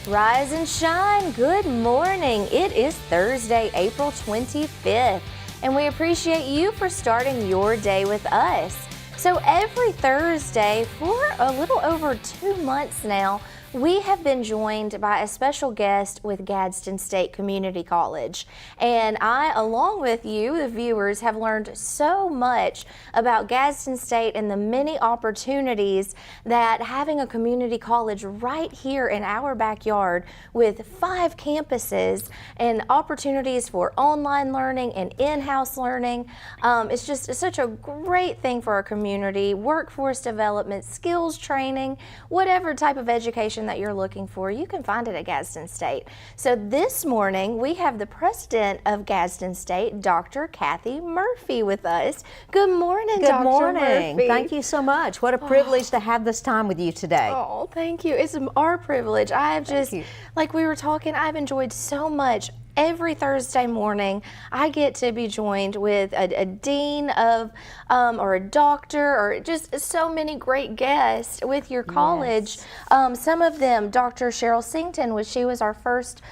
Rise and shine. Good morning. It is Thursday, April 25th, and we appreciate you for starting your day with us. So every Thursday for a little over 2 months now, we have been joined by a special guest with Gadsden State Community College. And I, along with you, the viewers, have learned so much about Gadsden State and the many opportunities that having a community college right here in our backyard with 5 campuses and opportunities for online learning and in-house learning. It's just such a great thing for our community, workforce development, skills training, whatever type of education that you're looking for, you can find it at Gadsden State. So this morning we have the president of Gadsden State, Dr. Kathy Murphy, with us. Good morning, Dr. Good morning. Murphy. Thank you so much. What a privilege to have this time with you today. Oh, thank you. It's our privilege. I have just, like we were talking, I've enjoyed so much. Every Thursday morning, I get to be joined with a dean of, or a doctor, or just so many great guests with your college. Yes. Some of them, Dr. Cheryl Sington, she was our first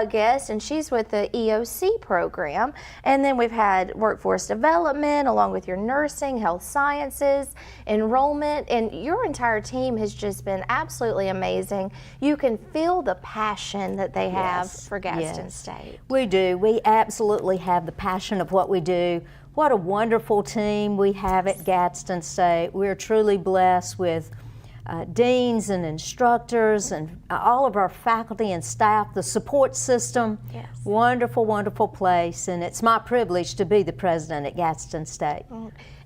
guest, and she's with the EOC program. And then we've had workforce development, along with your nursing, health sciences, enrollment, and your entire team has just been absolutely amazing. You can feel the passion that they have for Gadsden State. We do. We absolutely have the passion of what we do. What a wonderful team we have at Gadsden State. We're truly blessed with deans and instructors and all of our faculty and staff, the support system. Yes. Wonderful, wonderful place, and it's my privilege to be the president at Gadsden State.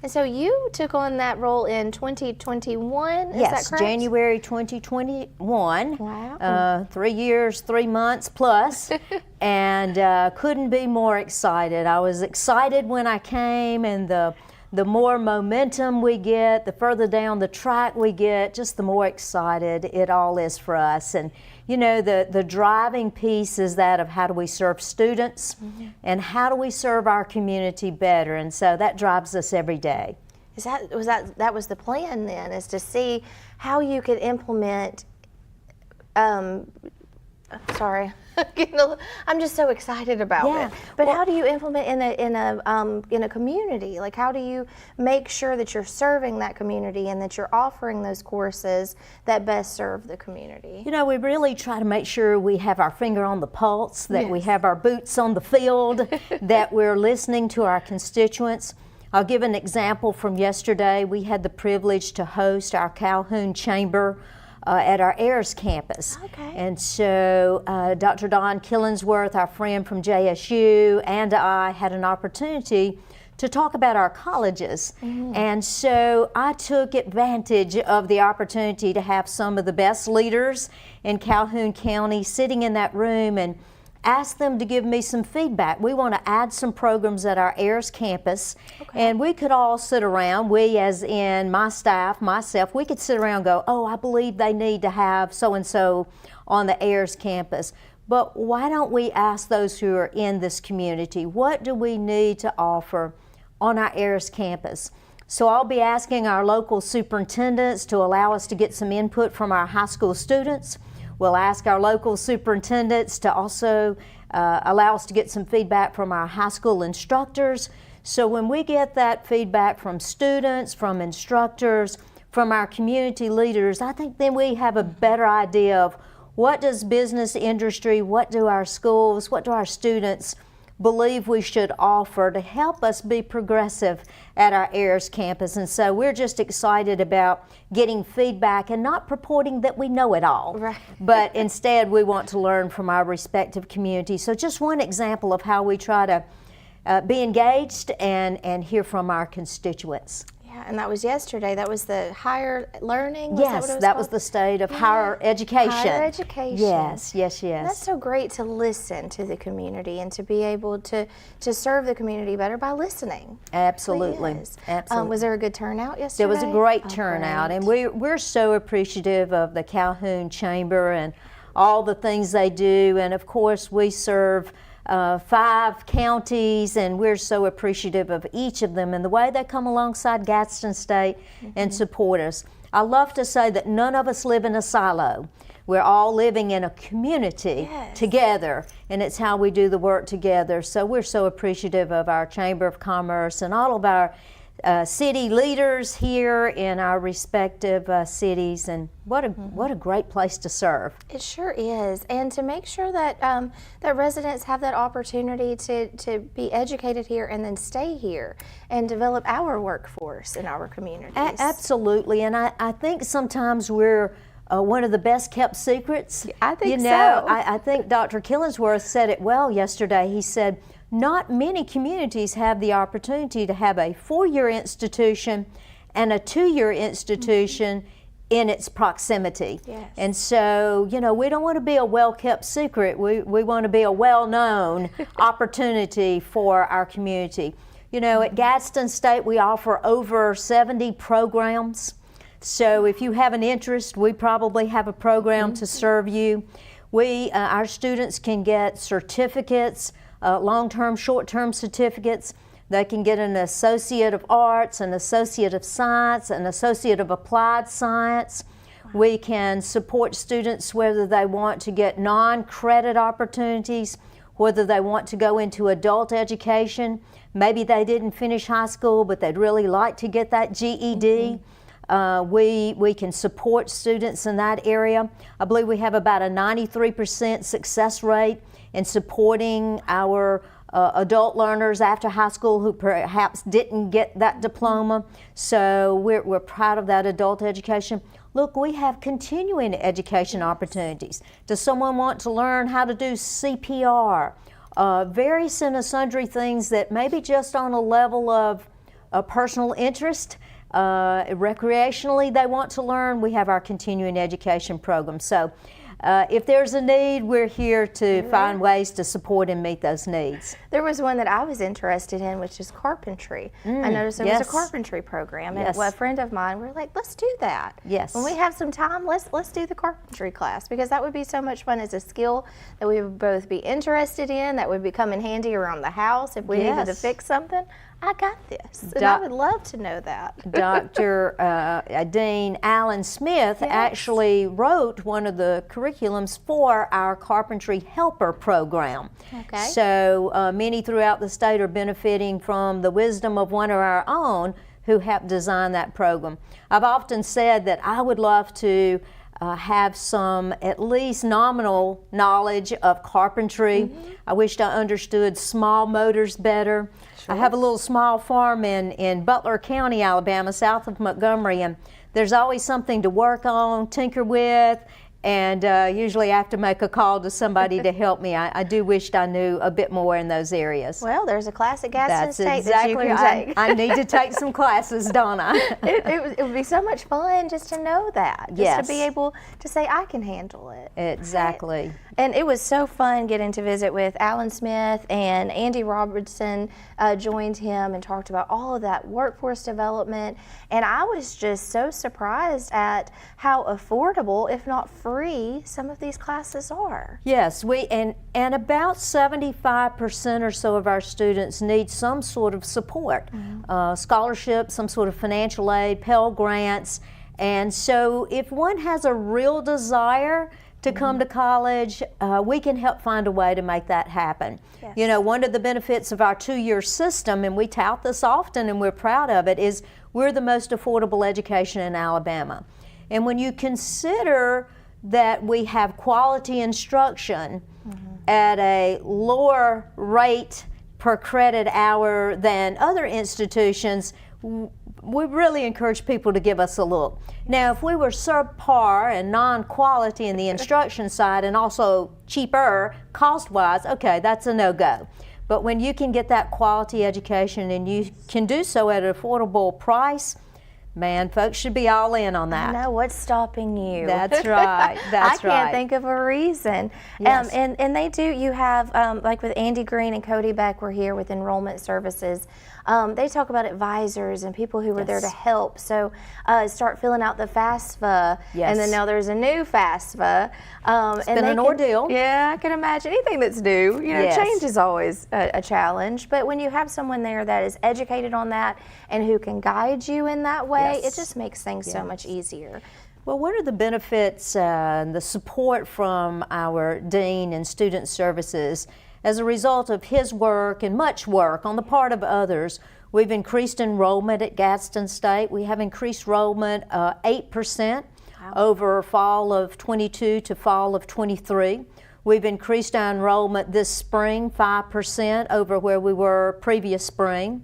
And so you took on that role in 2021, is that correct? January 2021. Wow. 3 years, 3 months plus, and couldn't be more excited. I was excited when I came, and the more momentum we get, the further down the track we get, just the more excited it all is for us. And you know, the driving piece is that of how do we serve students and how do we serve our community better, and so that drives us every day. That was the plan then, is to see how you could implement, sorry, I'm just so excited about it. But how do you implement in a community? Like, how do you make sure that you're serving that community and that you're offering those courses that best serve the community? You know, we really try to make sure we have our finger on the pulse, that we have our boots on the field, that we're listening to our constituents. I'll give an example from yesterday. We had the privilege to host our Calhoun Chamber at our Ayers campus. Okay. And so Dr. Don Killingsworth, our friend from JSU, and I had an opportunity to talk about our colleges. And so I took advantage of the opportunity to have some of the best leaders in Calhoun County sitting in that room and ask them to give me some feedback. We want to add some programs at our Ayers campus, and we could all sit around, we as in my staff, myself, we could sit around and go, oh, I believe they need to have so-and-so on the Ayers campus. But why don't we ask those who are in this community, what do we need to offer on our Ayers campus? So I'll be asking our local superintendents to allow us to get some input from our high school students. We'll ask our local superintendents to also allow us to get some feedback from our high school instructors. So when we get that feedback from students, from instructors, from our community leaders, I think then we have a better idea of what does business industry, what do our schools, what do our students believe we should offer to help us be progressive at our Ayers campus. And so we're just excited about getting feedback and not purporting that we know it all, but instead we want to learn from our respective communities. So just one example of how we try to be engaged and hear from our constituents. Yeah, and that was yesterday. That was the higher learning? Yes, that was the state of higher education. Higher education. Yes, yes, yes. And that's so great to listen to the community and to be able to serve the community better by listening. Absolutely. Absolutely. Was there a good turnout yesterday? There was a great turnout, and we're so appreciative of the Calhoun Chamber and all the things they do, and of course we serve 5 counties, and we're so appreciative of each of them and the way they come alongside Gadsden State and support us. I love to say that none of us live in a silo. we're all living in a community Yes. together, and it's how we do the work together. So we're so appreciative of our Chamber of Commerce and all of our city leaders here in our respective cities, and what a great place to serve. It sure is, and to make sure that that residents have that opportunity to be educated here and then stay here and develop our workforce in our communities. Absolutely, and I think sometimes we're one of the best kept secrets. I think so. I think Dr. Killingsworth said it well yesterday. He said, not many communities have the opportunity to have a 4-year institution and a 2-year institution in its proximity. Yes. And so, we don't want to be a well-kept secret. We want to be a well-known opportunity for our community. At Gadsden State, we offer over 70 programs. So if you have an interest, we probably have a program to serve you. Our students can get certificates, long-term, short-term certificates. They can get an Associate of Arts, an Associate of Science, an Associate of Applied Science. Wow. We can support students whether they want to get non-credit opportunities, whether they want to go into adult education. Maybe they didn't finish high school, but they'd really like to get that GED. We can support students in that area. I believe we have about a 93% success rate in supporting our adult learners after high school who perhaps didn't get that diploma. So we're proud of that adult education. Look, we have continuing education opportunities. Does someone want to learn how to do CPR? Various and sundry things that maybe just on a level of personal interest, recreationally they want to learn. We have our continuing education program. So if there's a need, we're here to find ways to support and meet those needs. There was one that I was interested in, which is carpentry. I noticed there was a carpentry program, and a friend of mine, we're like, let's do that. Yes. When we have some time, let's do the carpentry class, because that would be so much fun as a skill that we would both be interested in, that would be come in handy around the house if we needed to fix something. I got this, and I would love to know that. Dr. Dean Allen Smith actually wrote one of the curriculums for our carpentry helper program. Okay. So many throughout the state are benefiting from the wisdom of one of our own who helped design that program. I've often said that I would love to have some at least nominal knowledge of carpentry. I wished I understood small motors better. I have a little small farm in Butler County, Alabama, south of Montgomery, and there's always something to work on, tinker with, and usually I have to make a call to somebody to help me. I do wish I knew a bit more in those areas. Well, there's a class at Gadsden State That's exactly that you can take. I need to take some classes, don't I? It would be so much fun just to know that, just to be able to say, I can handle it. Exactly. And it was so fun getting to visit with Alan Smith, and Andy Robertson joined him and talked about all of that workforce development. And I was just so surprised at how affordable, if not free, some of these classes are. Yes, and about 75% or so of our students need some sort of support, scholarship, some sort of financial aid, Pell Grants. And so if one has a real desire to come to college, we can help find a way to make that happen. Yes. One of the benefits of our 2-year system, and we tout this often and we're proud of it, is we're the most affordable education in Alabama. And when you consider that we have quality instruction at a lower rate per credit hour than other institutions, we really encourage people to give us a look. Now, if we were subpar and non-quality in the instruction side and also cheaper cost-wise, okay, that's a no-go. But when you can get that quality education and you can do so at an affordable price, man, folks should be all in on that. I know, what's stopping you? That's right. That's I can't think of a reason. Yes. And they do. You have like with Andy Green and Cody Beck were here with enrollment services. They talk about advisors and people who were there to help. So start filling out the FAFSA, and then now there's a new FAFSA. It's been an ordeal. Yeah, I can imagine. Anything that's new, change is always a challenge. But when you have someone there that is educated on that and who can guide you in that way, it just makes things so much easier. Well, one of the benefits and the support from our Dean and Student Services as a result of his work and much work on the part of others, we've increased enrollment at Gadsden State. We have increased enrollment 8% over fall of 22 to fall of 23. We've increased our enrollment this spring 5% over where we were previous spring.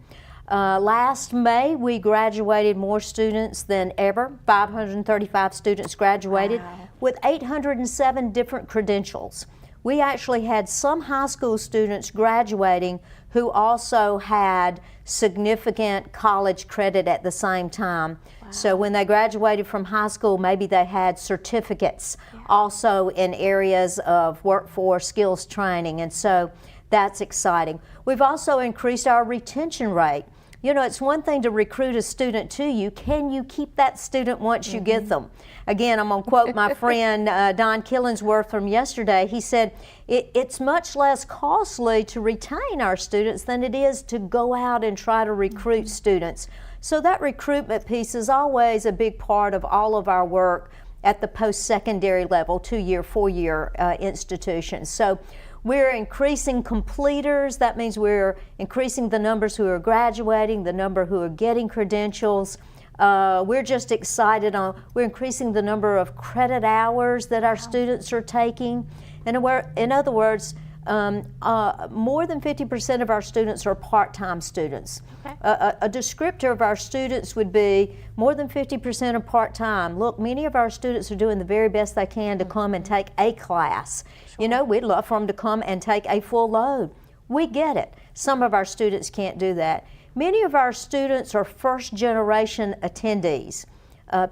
Last May, we graduated more students than ever. 535 students graduated with 807 different credentials. We actually had some high school students graduating who also had significant college credit at the same time. So when they graduated from high school, maybe they had certificates also in areas of workforce skills training, and so that's exciting. We've also increased our retention rate. You know, it's one thing to recruit a student to you. Can you keep that student once you get them? Again, I'm going to quote my friend Don Killingsworth from yesterday. He said, it's much less costly to retain our students than it is to go out and try to recruit students. So that recruitment piece is always a big part of all of our work at the post-secondary level, 2-year, 4-year institutions. So we're increasing completers. That means we're increasing the numbers who are graduating, the number who are getting credentials. We're just excited we're increasing the number of credit hours that our students are taking. In other words, more than 50% of our students are part-time students. Okay. A descriptor of our students would be more than 50% are part-time. Look, many of our students are doing the very best they can to come and take a class. Sure. You know, we'd love for them to come and take a full load. We get it. Some of our students can't do that. Many of our students are first-generation attendees.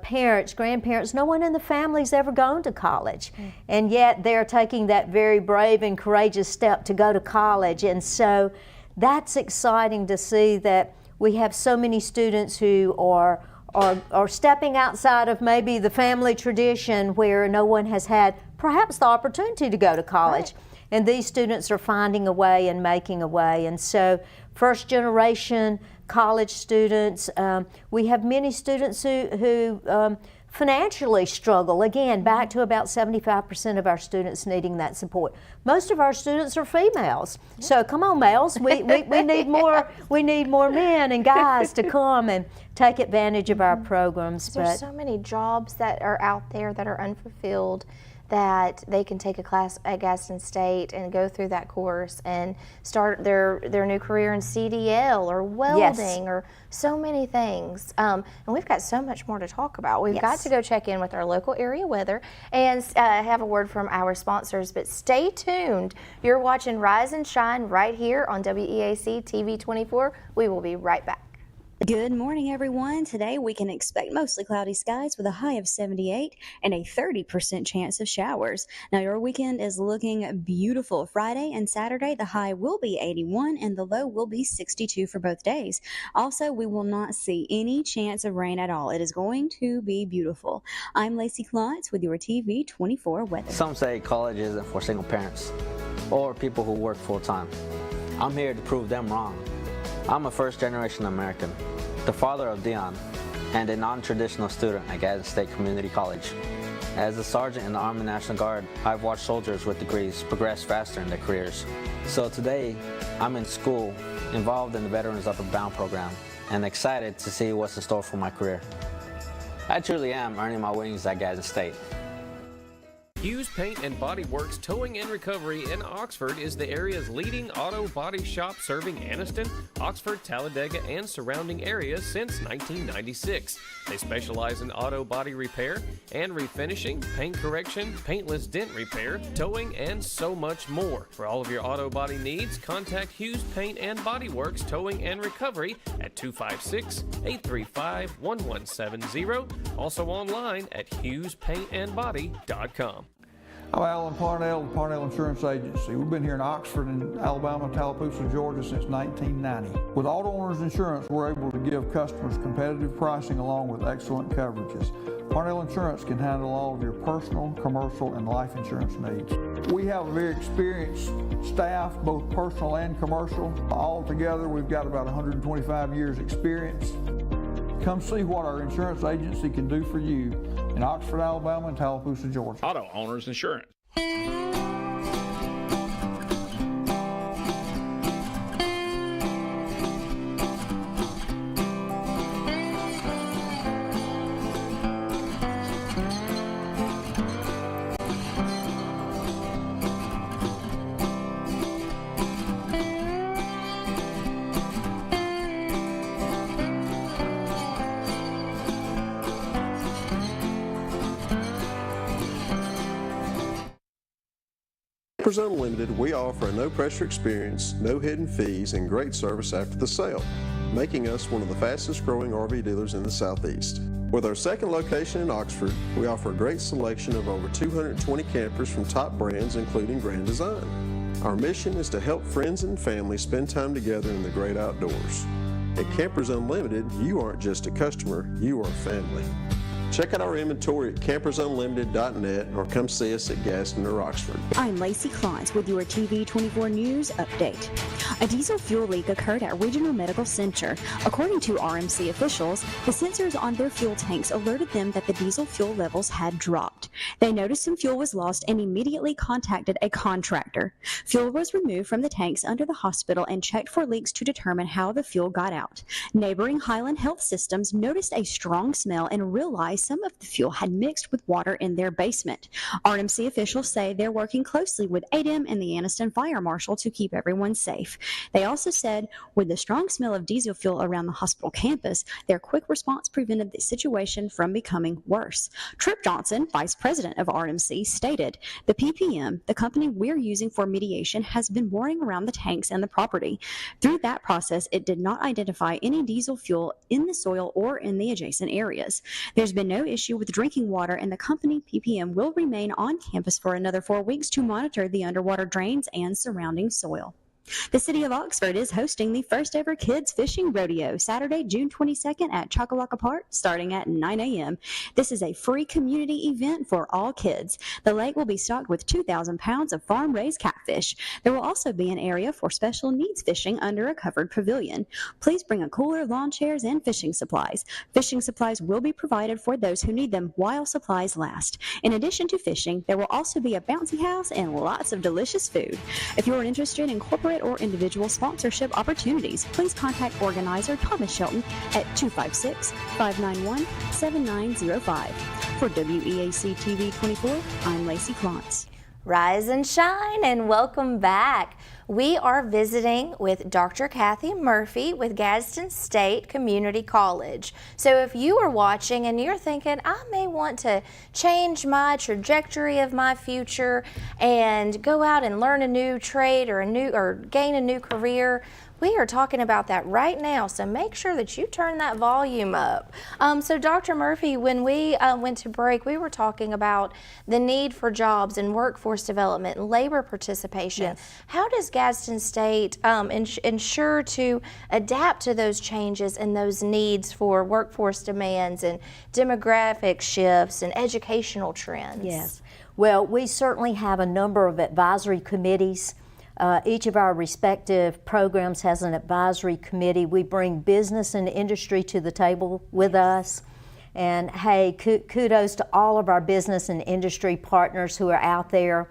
Parents, grandparents, no one in the family's ever gone to college. And yet they're taking that very brave and courageous step to go to college. And so that's exciting to see that we have so many students who are stepping outside of maybe the family tradition where no one has had perhaps the opportunity to go to college. Right. And these students are finding a way and making a way. And so first generation college students, we have many students who financially struggle. Again, back to about 75% of our students needing that support. Most of our students are females. So come on, males, we need more. We need more men and guys to come and take advantage of our programs. There's so many jobs that are out there that are unfulfilled, that they can take a class at Gadsden State and go through that course and start their new career in CDL or welding or so many things. And we've got so much more to talk about. We've got to go check in with our local area weather and have a word from our sponsors, but stay tuned. You're watching Rise and Shine right here on WEAC TV 24. We will be right back. Good morning, everyone. Today we can expect mostly cloudy skies with a high of 78 and a 30% chance of showers. Now your weekend is looking beautiful. Friday and Saturday the high will be 81 and the low will be 62 for both days. Also, we will not see any chance of rain at all. It is going to be beautiful. I'm Lacey Klotz with your TV 24 weather. Some say college isn't for single parents or people who work full-time. I'm here to prove them wrong. I'm a first-generation American, the father of Dion, and a non-traditional student at Gadsden State Community College. As a sergeant in the Army National Guard, I've watched soldiers with degrees progress faster in their careers. So today, I'm in school, involved in the Veterans Upward Bound program, and excited to see what's in store for my career. I truly am earning my wings at Gadsden State. Hughes Paint and Body Works Towing and Recovery in Oxford is the area's leading auto body shop, serving Anniston, Oxford, Talladega, and surrounding areas since 1996. They specialize in auto body repair and refinishing, paint correction, paintless dent repair, towing, and so much more. For all of your auto body needs, contact Hughes Paint and Body Works Towing and Recovery at 256-835-1170. Also online at HughesPaintandBody.com. I'm Alan Parnell with Parnell Insurance Agency. We've been here in Oxford and Alabama, Tallapoosa, Georgia since 1990. With Auto Owners Insurance, we're able to give customers competitive pricing along with excellent coverages. Parnell Insurance can handle all of your personal, commercial, and life insurance needs. We have a very experienced staff, both personal and commercial. All together, we've got about 125 years experience. Come see what our insurance agency can do for you in Oxford, Alabama, and Tallapoosa, Georgia. Auto Owners Insurance. Campers Unlimited, we offer a no-pressure experience, no hidden fees, and great service after the sale, making us one of the fastest-growing RV dealers in the Southeast. With our second location in Oxford, we offer a great selection of over 220 campers from top brands, including Grand Design. Our mission is to help friends and family spend time together in the great outdoors. At Campers Unlimited, you aren't just a customer, you are family. Check out our inventory at campersunlimited.net or come see us at Gadsden or Oxford. I'm Lacey Klontz with your TV 24 News update. A diesel fuel leak occurred at Regional Medical Center. According to RMC officials, the sensors on their fuel tanks alerted them that the diesel fuel levels had dropped. They noticed some fuel was lost and immediately contacted a contractor. Fuel was removed from the tanks under the hospital and checked for leaks to determine how the fuel got out. Neighboring Highland Health Systems noticed a strong smell and realized some of the fuel had mixed with water in their basement. RMC officials say they're working closely with ADEM and the Anniston Fire Marshal to keep everyone safe. They also said with the strong smell of diesel fuel around the hospital campus, their quick response prevented the situation from becoming worse. Trip Johnson, vice president of RMC, stated, "The PPM, the company we're using for mediation, has been boring around the tanks and the property. Through that process, it did not identify any diesel fuel in the soil or in the adjacent areas. There's been no issue with drinking water, and the company, PPM, will remain on campus for another 4 weeks to monitor the underwater drains and surrounding soil." The city of Oxford is hosting the first ever kids fishing rodeo Saturday, June 22nd at Choccolocco Park, starting at 9 a.m. This is a free community event for all kids. The lake will be stocked with 2,000 pounds of farm-raised catfish. There will also be an area for special needs fishing under a covered pavilion. Please bring a cooler, lawn chairs, and fishing supplies. Fishing supplies will be provided for those who need them while supplies last. In addition to fishing, there will also be a bouncy house and lots of delicious food. If you are interested in corporate or individual sponsorship opportunities, please contact organizer Thomas Shelton at 256-591-7905. For WEAC TV 24, I'm Lacey Klontz. Rise and shine and welcome back. We are visiting with Dr. Kathy Murphy with Gadsden State Community College. So if you are watching and you're thinking, I may want to change my trajectory of my future and go out and learn a new trade or gain a new career, we are talking about that right now, so make sure that you turn that volume up. So Dr. Murphy, when we went to break, we were talking about the need for jobs and workforce development and labor participation. Yes. How does Gadsden State ensure to adapt to those changes and those needs for workforce demands and demographic shifts and educational trends? Yes. Well, we certainly have a number of advisory committees. Each of our respective programs has an advisory committee. We bring business and industry to the table with us. And hey, kudos to all of our business and industry partners who are out there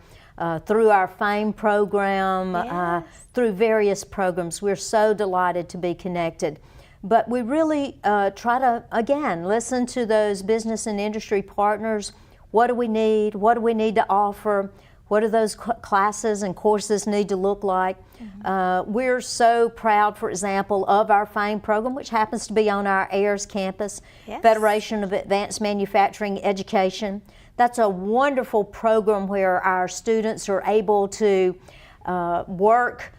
through our FAME program, through various programs. We're so delighted to be connected. But we really try to, again, listen to those business and industry partners. What do we need? What do we need to offer? What do those classes and courses need to look like? Mm-hmm. We're so proud, for example, of our FAME program, which happens to be on our Ayers campus, yes. Federation of Advanced Manufacturing Education. That's a wonderful program where our students are able to work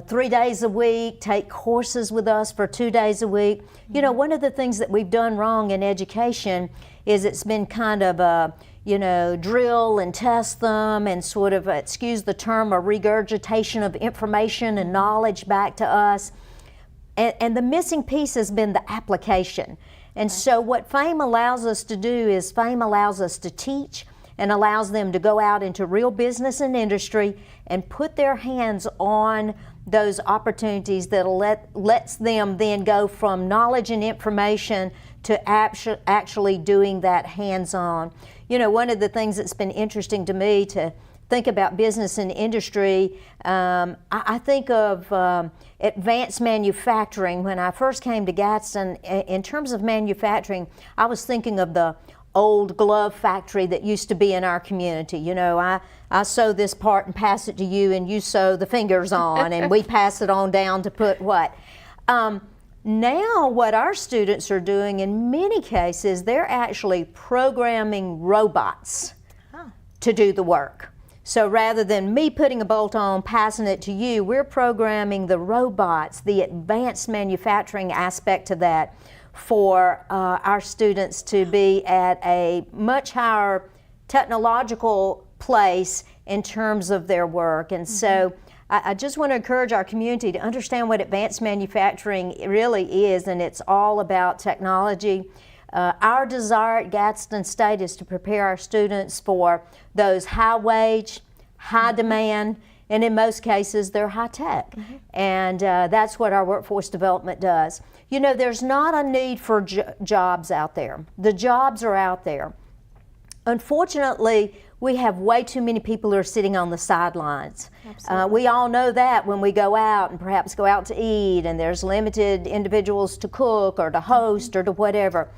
3 days a week, take courses with us for 2 days a week. Mm-hmm. You know, one of the things that we've done wrong in education is it's been kind of drill and test them and sort of, excuse the term, a regurgitation of information and knowledge back to us. And the missing piece has been the application. And so what FAME allows us to do is FAME allows us to teach and allows them to go out into real business and industry and put their hands on those opportunities that lets them then go from knowledge and information to actually doing that hands-on. You know, one of the things that's been interesting to me to think about business and industry, I think of advanced manufacturing. When I first came to Gadsden, in terms of manufacturing, I was thinking of the old glove factory that used to be in our community. You know, I sew this part and pass it to you, and you sew the fingers on, and we pass it on down to put what? Now what our students are doing in many cases, they're actually programming robots to do the work. So rather than me putting a bolt on, passing it to you, we're programming the robots, the advanced manufacturing aspect of that, for our students to be at a much higher technological place in terms of their work. And so I just want to encourage our community to understand what advanced manufacturing really is, and it's all about technology. Our desire at Gadsden State is to prepare our students for those high wage, high demand, and in most cases they're high tech. And that's what our workforce development does. You know, there's not a need for jobs out there. The jobs are out there. Unfortunately, we have way too many people who are sitting on the sidelines. We all know that when we go out and perhaps go out to eat and there's limited individuals to cook or to host or to whatever.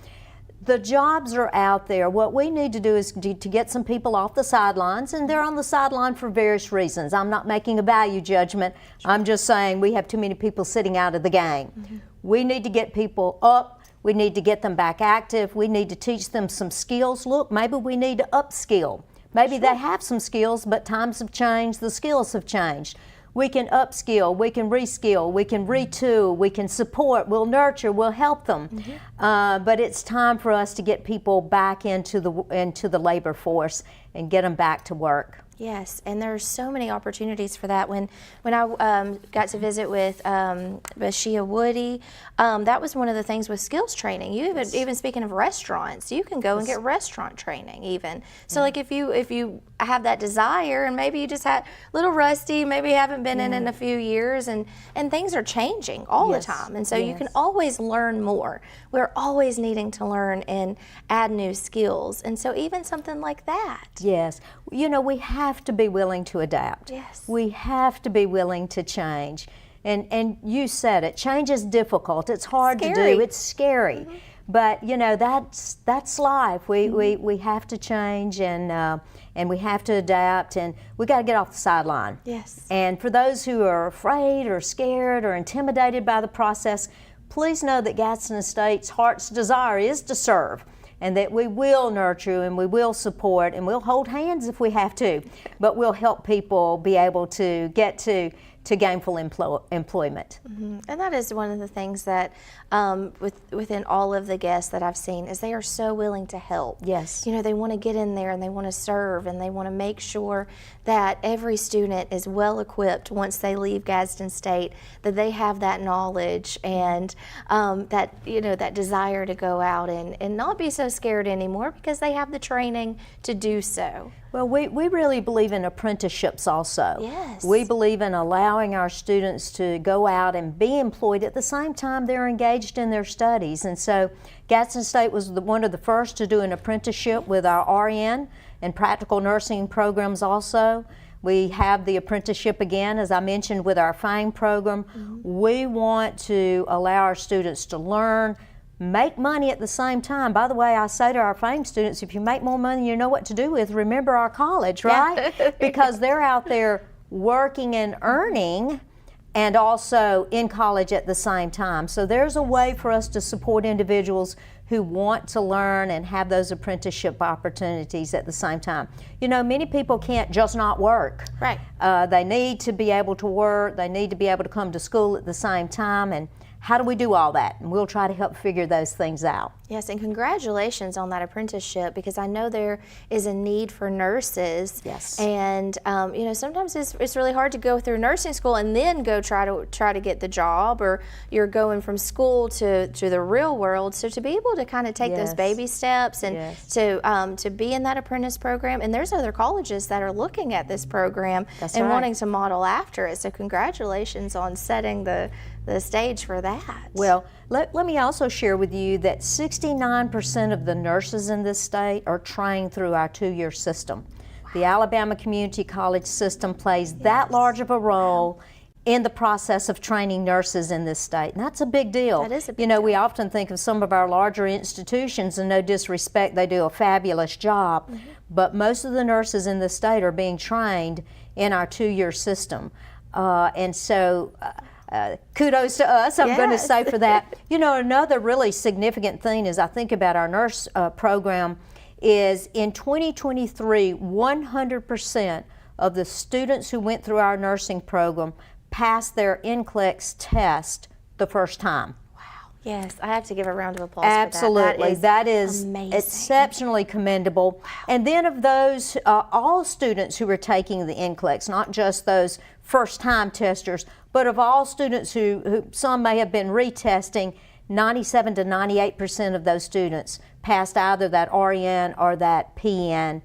The jobs are out there. What we need to do is to get some people off the sidelines, and they're on the sideline for various reasons. I'm not making a value judgment. I'm just saying we have too many people sitting out of the game. We need to get people up. We need to get them back active. We need to teach them some skills. Look, maybe we need to upskill. Maybe they have some skills, but times have changed, the skills have changed. We can upskill, we can reskill, we can retool, we can support, we'll nurture, we'll help them. But it's time for us to get people back into the labor force and get them back to work. Yes, and there's so many opportunities for that. When I got to visit with Bashia Woody, that was one of the things with skills training. You even speaking of restaurants, you can go and get restaurant training even. So like if you have that desire, and maybe you just had a little rusty, maybe you haven't been in a few years, and things are changing all the time, and so you can always learn more. We're always needing to learn and add new skills, and so even something like that. Yes, you know, we have to be willing to adapt. Yes. We We have to be willing to change. And you said it, change is difficult. It's hard to do. It's scary. But you know, that's life. We have to change, and we have to adapt, and we got to get off the sideline. Yes. And for those who are afraid or scared or intimidated by the process, please know that Gadsden State's heart's desire is to serve, and that we will nurture and we will support and we'll hold hands if we have to, but we'll help people be able to get to gainful employment. And that is one of the things that within all of the guests that I've seen is they are so willing to help. Yes. You know, they want to get in there and they want to serve, and they want to make sure that every student is well equipped once they leave Gadsden State, that they have that knowledge and that, you know, that desire to go out and not be so scared anymore because they have the training to do so. Well, we really believe in apprenticeships also. Yes. We believe in allowing our students to go out and be employed at the same time they're engaged in their studies. And so Gadsden State was one of the first to do an apprenticeship with our RN and practical nursing programs also. We have the apprenticeship again, as I mentioned, with our FAME program. We want to allow our students to learn, make money at the same time. By the way, I say to our FAME students, if you make more money you know what to do with, remember our college, right? Because they're out there working and earning and also in college at the same time. So there's a way for us to support individuals who want to learn and have those apprenticeship opportunities at the same time. You know, many people can't just not work. Right. They need to be able to work, they need to be able to come to school at the same time, and how do we do all that? And we'll try to help figure those things out. Yes, and congratulations on that apprenticeship, because I know there is a need for nurses. Yes. And you know, sometimes it's really hard to go through nursing school and then go try to get the job, or you're going from school to the real world. So to be able to kind of take those baby steps and to be in that apprentice program, and there's other colleges that are looking at this program and wanting to model after it. So congratulations on setting the stage for that. Well, let me also share with you that 69% of the nurses in this state are trained through our 2-year system. The Alabama Community College system plays that large of a role in the process of training nurses in this state, and that's a big deal. That is a big You know, deal. we often think of some of our larger institutions, and no disrespect, they do a fabulous job, but most of the nurses in the state are being trained in our 2-year system. And so kudos to us, I'm going to say, for that. You know, another really significant thing is I think about our nurse program is in 2023, 100% of the students who went through our nursing program passed their NCLEX test the first time. Yes, I have to give a round of applause Absolutely. for that. That is amazing. Exceptionally commendable. And then of those, all students who were taking the NCLEX, not just those first-time testers, but of all students who some may have been retesting, 97 to 98% of those students passed either that RN or that PN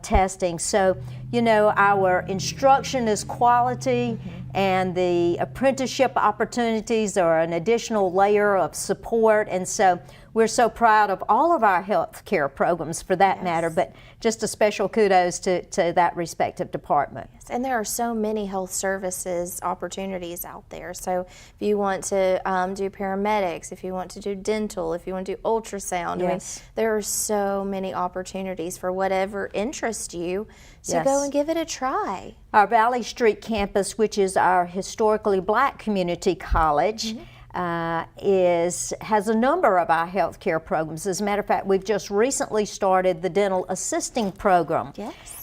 testing. So, you know, our instruction is quality, and the apprenticeship opportunities are an additional layer of support. And so we're so proud of all of our health care programs for that matter, but just a special kudos to that respective department. Yes, and there are so many health services opportunities out there. So if you want to do paramedics, if you want to do dental, if you want to do ultrasound, I mean, there are so many opportunities for whatever interests you. So go and give it a try. Our Valley Street campus, which is our historically black community college, has a number of our healthcare programs. As a matter of fact, we've just recently started the dental assisting program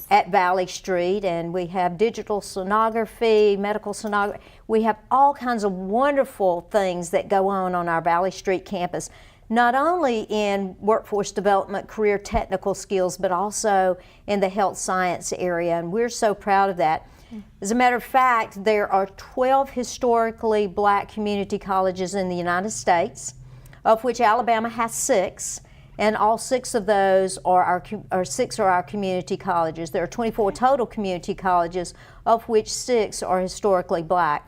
at Valley Street, and we have digital sonography, medical sonography. We have all kinds of wonderful things that go on our Valley Street campus, not only in workforce development, career technical skills, but also in the health science area, and we're so proud of that. As a matter of fact, there are 12 historically black community colleges in the United States, of which Alabama has 6, and all 6 of those are our community colleges. There are 24 total community colleges, of which 6 are historically black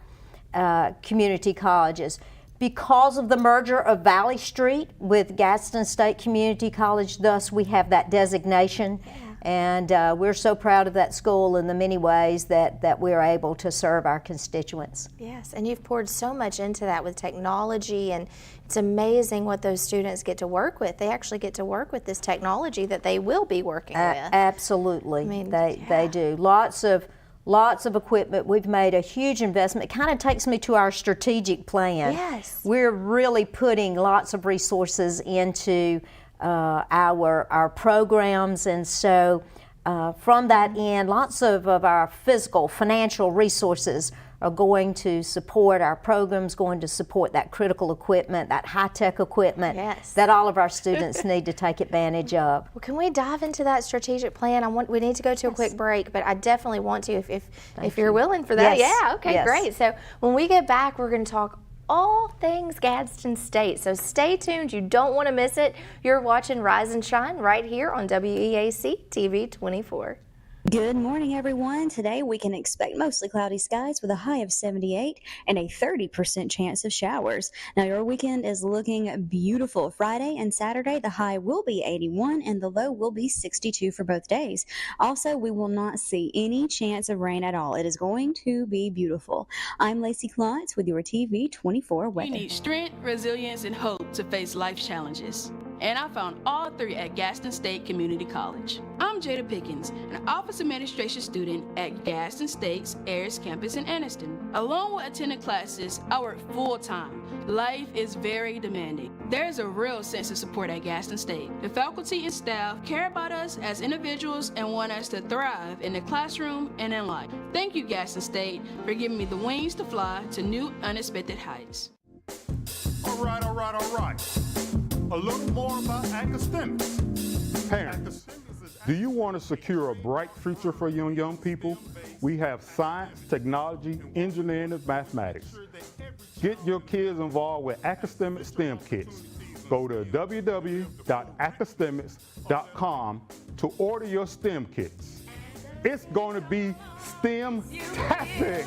community colleges. Because of the merger of Valley Street with Gadsden State Community College, thus we have that designation. And we're so proud of that school in the many ways that we're able to serve our constituents. Yes, and you've poured so much into that with technology, and it's amazing what those students get to work with. They actually get to work with this technology that they will be working with. Absolutely, I mean, they do. Lots of equipment. We've made a huge investment. It kind of takes me to our strategic plan. Yes. We're really putting lots of resources into our programs, and so from that end, lots of our physical, financial resources are going to support our programs, going to support that critical equipment, that high-tech equipment that all of our students need to take advantage of. Well, can we dive into that strategic plan? We need to go to a quick break, but I definitely want to if you're willing for that. Yeah, okay, great. So when we get back, we're going to talk all things Gadsden State. So stay tuned. You don't want to miss it. You're watching Rise and Shine right here on WEAC TV 24. Good morning, everyone. Today we can expect mostly cloudy skies with a high of 78 and a 30% chance of showers. Now, your weekend is looking beautiful. Friday and Saturday, the high will be 81 and the low will be 62 for both days. Also, we will not see any chance of rain at all. It is going to be beautiful. I'm Lacey Klotz with your TV 24 weather. We need strength, resilience, and hope to face life challenges. And I found all 3 at Gadsden State Community College. I'm Jada Pickens, an office administration student at Gadsden State's Ayers campus in Anniston. Along with attending classes, I work full-time. Life is very demanding. There's a real sense of support at Gadsden State. The faculty and staff care about us as individuals and want us to thrive in the classroom and in life. Thank you, Gadsden State, for giving me the wings to fly to new, unexpected heights. All right. A little more about academics. Parents, do you want to secure a bright future for your young people? We have science, technology, engineering, and mathematics. Get your kids involved with academic STEM kits. Go to www.academics.com to order your STEM kits. It's going to be STEM-tastic.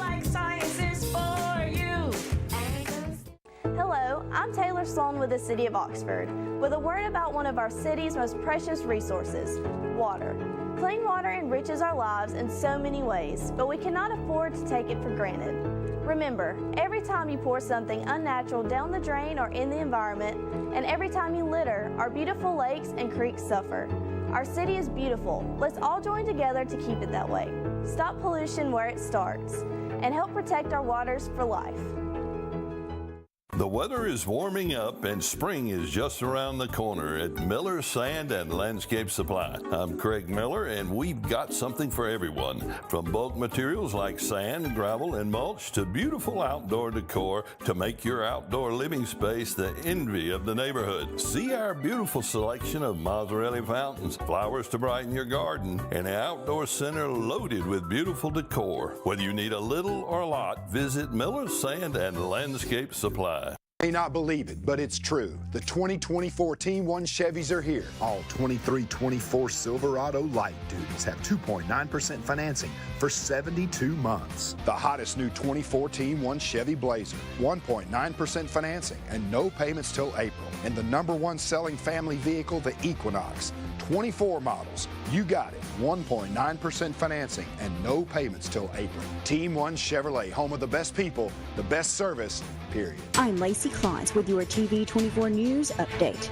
Hello, I'm Taylor Sloan with the City of Oxford, with a word about one of our city's most precious resources, water. Clean water enriches our lives in so many ways, but we cannot afford to take it for granted. Remember, every time you pour something unnatural down the drain or in the environment, and every time you litter, our beautiful lakes and creeks suffer. Our city is beautiful. Let's all join together to keep it that way. Stop pollution where it starts, and help protect our waters for life. The weather is warming up and spring is just around the corner at Miller Sand and Landscape Supply. I'm Craig Miller and we've got something for everyone. From bulk materials like sand, gravel, and mulch to beautiful outdoor decor to make your outdoor living space the envy of the neighborhood. See our beautiful selection of Mazzarelli fountains, flowers to brighten your garden, and an outdoor center loaded with beautiful decor. Whether you need a little or a lot, visit Miller Sand and Landscape Supply. May not believe it, but it's true. The 2024 Team 1 Chevys are here. All 23-24 Silverado light duties have 2.9% financing for 72 months. The hottest new 24 Team 1 Chevy Blazer, 1.9% financing and no payments till April. And the #1 selling family vehicle, the Equinox. 24 models. You got it. 1.9% financing and no payments till April. Team 1 Chevrolet, home of the best people, the best service, period. I'm Lacey Klontz with your TV24 News update.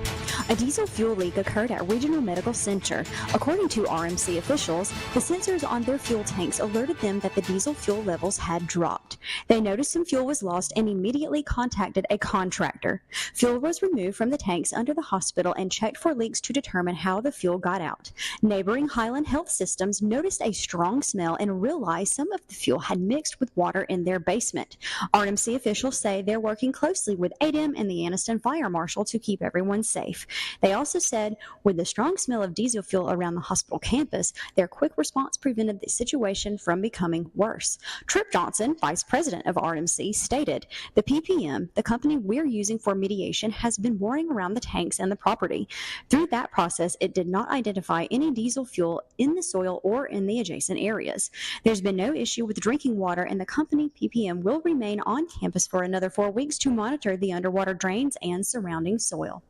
A diesel fuel leak occurred at Regional Medical Center. According to RMC officials, the sensors on their fuel tanks alerted them that the diesel fuel levels had dropped. They noticed some fuel was lost and immediately contacted a contractor. Fuel was removed from the tanks under the hospital and checked for leaks to determine how the fuel got out. Neighboring Highland Health Systems noticed a strong smell and realized some of the fuel had mixed with water in their basement. RMC officials say they're working closely with ADEM and the Anniston Fire Marshal to keep everyone safe. They also said with the strong smell of diesel fuel around the hospital campus, their quick response prevented the situation from becoming worse. Tripp Johnson, Vice President of RMC, stated, "The PPM, the company we're using for mediation, has been boring around the tanks and the property. Through that process, it did not identify any diesel fuel in the soil or in the adjacent areas. There's been no issue with drinking water, and the company, PPM, will remain on campus for another 4 weeks to monitor the underwater drains and surrounding soil."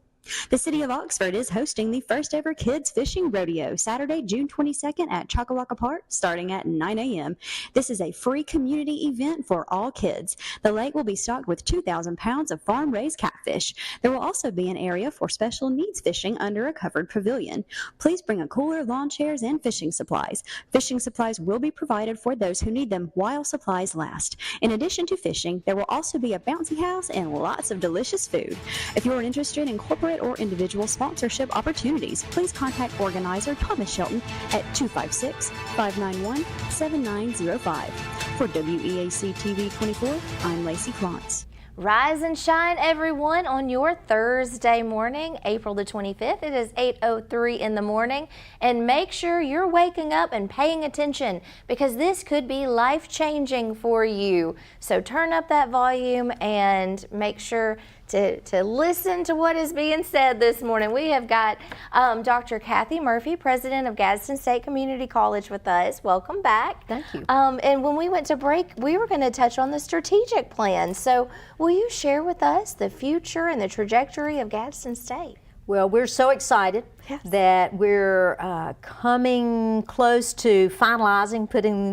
The City of Oxford is hosting the first ever Kids Fishing Rodeo Saturday, June 22nd at Choccolocco Park starting at 9 a.m. This is a free community event for all kids. The lake will be stocked with 2,000 pounds of farm-raised catfish. There will also be an area for special needs fishing under a covered pavilion. Please bring a cooler, lawn chairs, and fishing supplies. Fishing supplies will be provided for those who need them while supplies last. In addition to fishing, there will also be a bouncy house and lots of delicious food. If you are interested in corporate or individual sponsorship opportunities, please contact organizer Thomas Shelton at 256-591-7905. For WEAC TV 24, I'm Lacey Klontz. Rise and shine, everyone, on your Thursday morning, April the 25th. It is 8:03 in the morning, and make sure you're waking up and paying attention because this could be life-changing for you. So turn up that volume and make sure to listen to what is being said this morning. We have got Dr. Kathy Murphy, President of Gadsden State Community College, with us. Welcome back. Thank you. And when we went to break, we were going to touch on the strategic plan. So will you share with us the future and the trajectory of Gadsden State? Well, we're so excited that we're coming close to finalizing,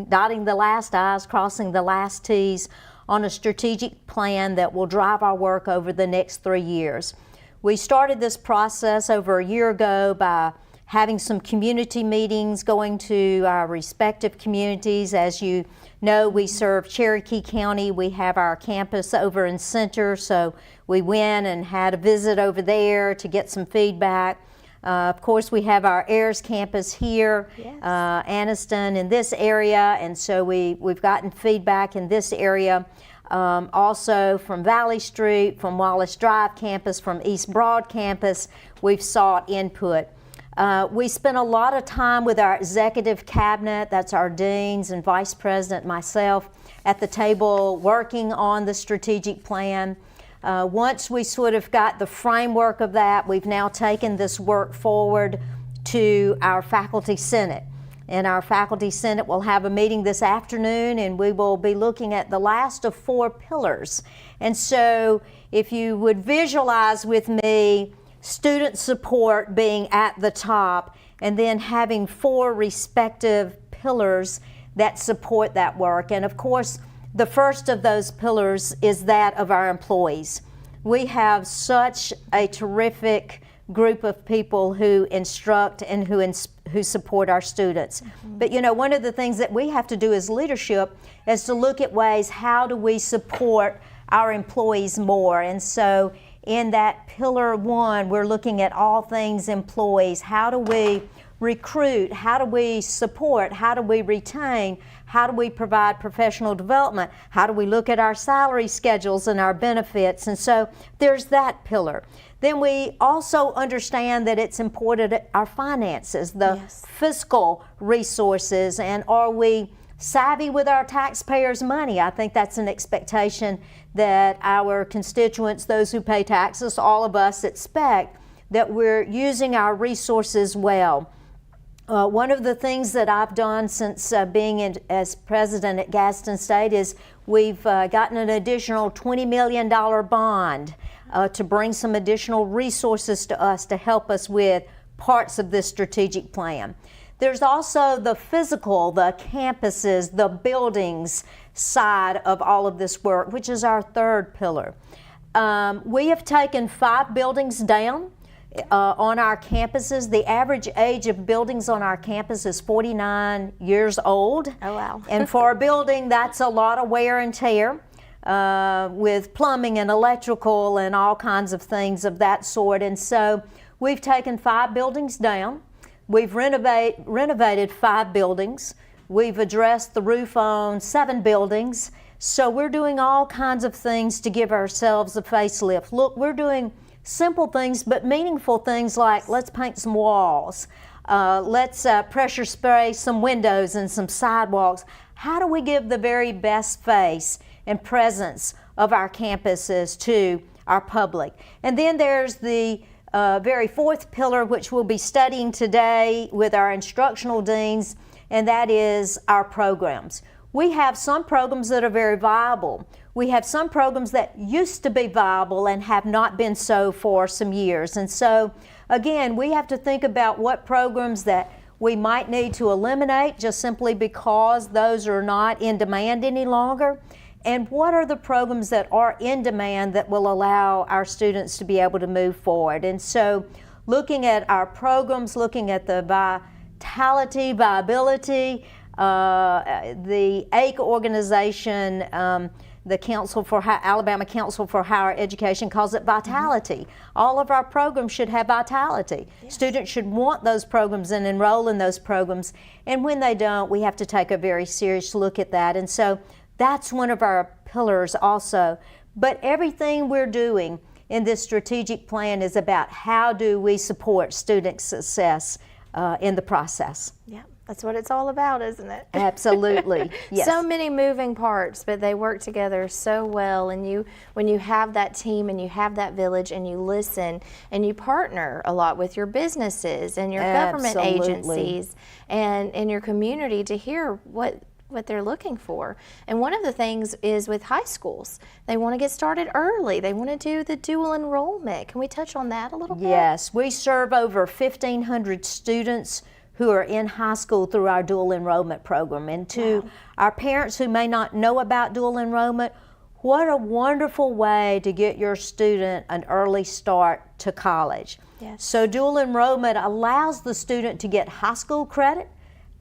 dotting the last I's, crossing the last T's on a strategic plan that will drive our work over the next 3 years. We started this process over a year ago by having some community meetings, going to our respective communities. As you know, we serve Cherokee County. We have our campus over in Center, so we went and had a visit over there to get some feedback. Of course, we have our Ayers campus here, Anniston in this area, and so we've gotten feedback in this area. also from Valley Street, from Wallace Drive campus, from East Broad campus, we've sought input. We spent a lot of time with our executive cabinet, that's our deans and vice president, myself, at the table working on the strategic plan. Once we sort of got the framework of that, we've now taken this work forward to our faculty senate. And our faculty senate will have a meeting this afternoon, and we will be looking at the last of 4 pillars. And so if you would visualize with me student support being at the top, and then having 4 respective pillars that support that work. And of course, the first of those pillars is that of our employees. We have such a terrific group of people who instruct and who support our students. But you know, one of the things that we have to do as leadership is to look at ways, how do we support our employees more? And so in that pillar 1, we're looking at all things employees. How do we recruit? How do we support? How do we retain? How do we provide professional development? How do we look at our salary schedules and our benefits? And so there's that pillar. Then we also understand that it's important our finances, the fiscal resources, and are we savvy with our taxpayers' money? I think that's an expectation that our constituents, those who pay taxes, all of us expect that we're using our resources well. One of the things that I've done since being as president at Gadsden State is we've gotten an additional $20 million bond to bring some additional resources to us to help us with parts of this strategic plan. There's also the physical, the campuses, the buildings side of all of this work, which is our third pillar. We have taken 5 buildings down on our campuses. The average age of buildings on our campus is 49 years old. Oh, wow. And for a building, that's a lot of wear and tear with plumbing and electrical and all kinds of things of that sort. And so we've taken 5 buildings down. We've renovated 5 buildings. We've addressed the roof on 7 buildings. So we're doing all kinds of things to give ourselves a facelift. Look, we're doing simple things but meaningful things like let's paint some walls. Let's pressure spray some windows and some sidewalks. How do we give the very best face and presence of our campuses to our public? And then there's the very 4th pillar, which we'll be studying today with our instructional deans, and that is our programs. We have some programs that are very viable. We have some programs that used to be viable and have not been so for some years. And so, again, we have to think about what programs that we might need to eliminate just simply because those are not in demand any longer. And what are the programs that are in demand that will allow our students to be able to move forward? And so looking at our programs, looking at the viability, the AIC organization, the Alabama Council for Higher Education calls it vitality. All of our programs should have vitality. Yes. Students should want those programs and enroll in those programs. And when they don't, we have to take a very serious look at that. And so that's one of our pillars also. But everything we're doing in this strategic plan is about how do we support student success in the process. Yeah, that's what it's all about, isn't it? Absolutely, yes. So many moving parts, but they work together so well. And when you have that team and you have that village and you listen and you partner a lot with your businesses and your government agencies and in your community to hear what they're looking for. And one of the things is with high schools, they want to get started early. They want to do the dual enrollment. Can we touch on that a little bit? Yes, we serve over 1,500 students who are in high school through our dual enrollment program. And to our parents who may not know about dual enrollment, what a wonderful way to get your student an early start to college. Yes. So dual enrollment allows the student to get high school credit.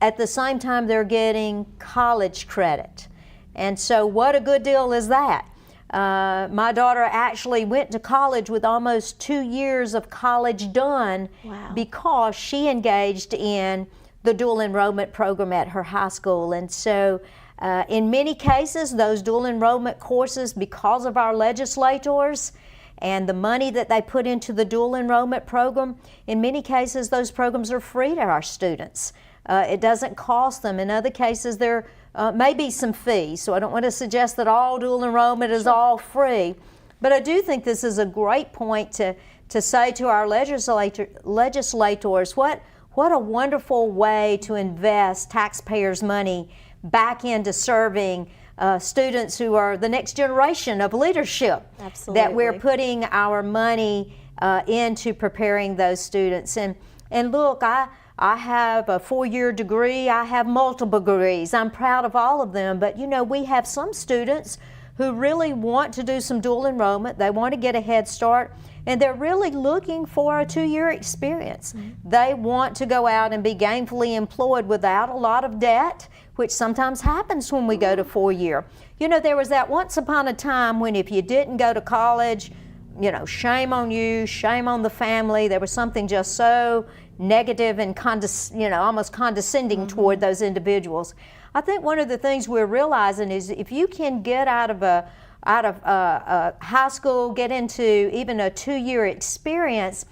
At the same time, they're getting college credit. And so what a good deal is that? My daughter actually went to college with almost 2 years of college done because she engaged in the dual enrollment program at her high school. And so In many cases, those dual enrollment courses, because of our legislators and the money that they put into the dual enrollment program, in many cases those programs are free to our students. It doesn't cost them. In other cases there may be some fees, so I don't want to suggest that all dual enrollment is all free, but I do think this is a great point to say to our legislators, what a wonderful way to invest taxpayers' money back into serving students who are the next generation of leadership. Absolutely. That we're putting our money into preparing those students. And look, I have a 4-year degree. I have multiple degrees. I'm proud of all of them. But you know, we have some students who really want to do some dual enrollment. They want to get a head start, and they're really looking for a 2-year experience. They want to go out and be gainfully employed without a lot of debt, which sometimes happens when we go to 4-year. You know, there was that once upon a time when if you didn't go to college, you know, shame on you, shame on the family. There was something just so negative and almost condescending toward those individuals. I think one of the things we're realizing is if you can get out of high school, get into even a 2-year experience,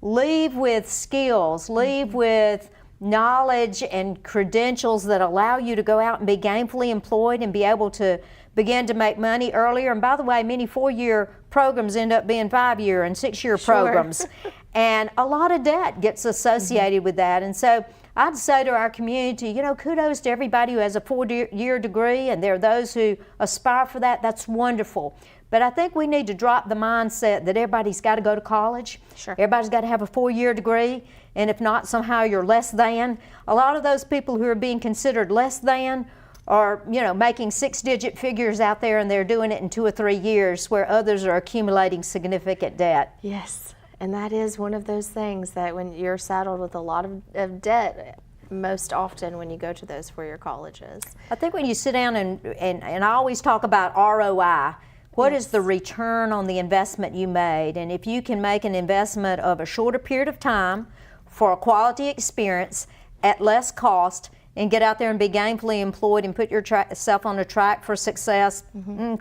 leave with skills, leave with knowledge and credentials that allow you to go out and be gainfully employed and be able to begin to make money earlier. And by the way, many 4-year programs end up being 5-year and 6-year programs. And a lot of debt gets associated with that. And so I'd say to our community, you know, kudos to everybody who has a 4-year degree, and there are those who aspire for that. That's wonderful. But I think we need to drop the mindset that everybody's got to go to college. Sure. Everybody's got to have a 4-year degree, and if not, somehow you're less than. A lot of those people who are being considered less than are, you know, making 6-digit figures out there, and they're doing it in 2 or 3 years, where others are accumulating significant debt. Yes. And that is one of those things that when you're saddled with a lot of debt, most often when you go to those 4-year colleges. I think when you sit down and I always talk about ROI, what is the return on the investment you made? And if you can make an investment of a shorter period of time for a quality experience at less cost, and get out there and be gainfully employed and put yourself on a track for success,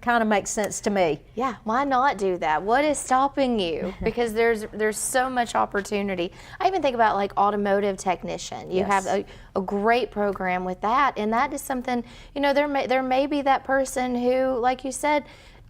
kind of makes sense to me. Yeah, why not do that? What is stopping you? Because there's so much opportunity. I even think about like automotive technician. You have a great program with that, and that is something, you know, there may be that person who, like you said,